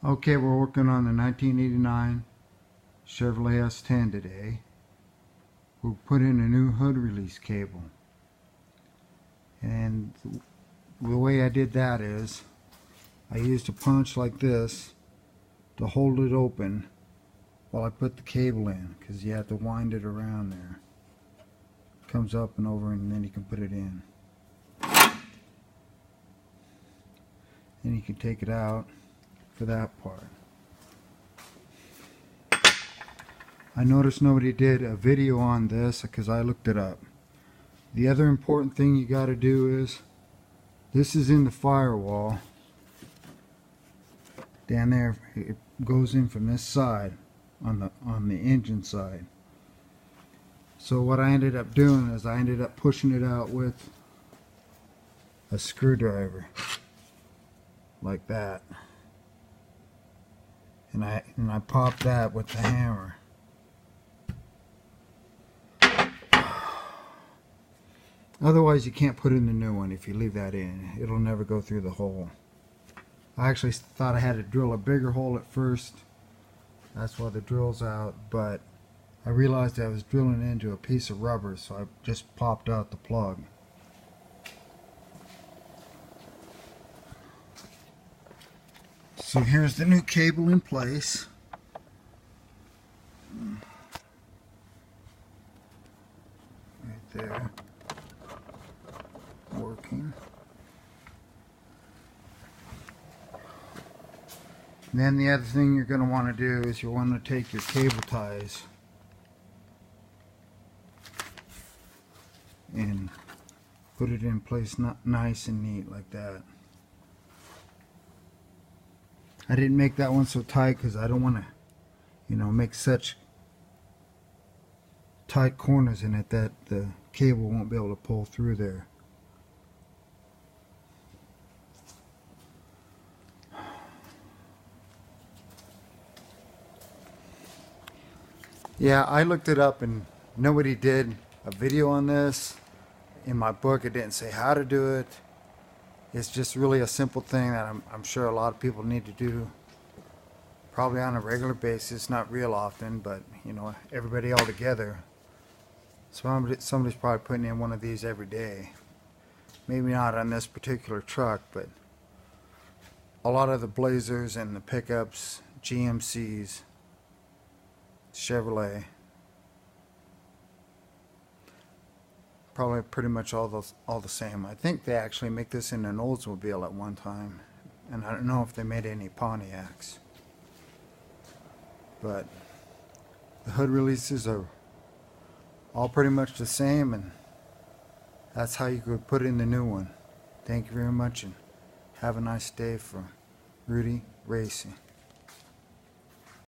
Okay, we're working on the 1989 Chevrolet S10 today. We'll put in a new hood release cable. And the way I did that is I used a punch like this to hold it open while I put the cable in, because you have to wind it around there. It comes up and over, and then you can put it in. Then you can take it out for that part. I noticed nobody did a video on this because I looked it up. The other important thing you got to do is, this is in the firewall down there. It goes in from this side on the engine side. So what I ended up doing is I ended up pushing it out with a screwdriver like that, and I popped that with the hammer. Otherwise you can't put in the new one if you leave that in. It'll never go through the hole. I actually thought I had to drill a bigger hole at first. That's why the drill's out, but I realized I was drilling into a piece of rubber, so I just popped out the plug. So here's the new cable in place. Right there. Working. And then the other thing you're going to want to do is you want to take your cable ties and put it in place nice and neat like that. I didn't make that one so tight because I don't want to, make such tight corners in it that the cable won't be able to pull through there. Yeah, I looked it up and nobody did a video on this. In my book it didn't say how to do it. It's just really a simple thing that I'm sure a lot of people need to do probably on a regular basis, not real often, but everybody all together. Somebody's probably putting in one of these every day. Maybe not on this particular truck, but a lot of the Blazers and the pickups, GMCs, Chevrolet, probably pretty much all the same. I think they actually make this in an Oldsmobile at one time, and I don't know if they made any Pontiacs. But the hood releases are all pretty much the same, and that's how you could put in the new one. Thank you very much, and have a nice day from Rudy Racing.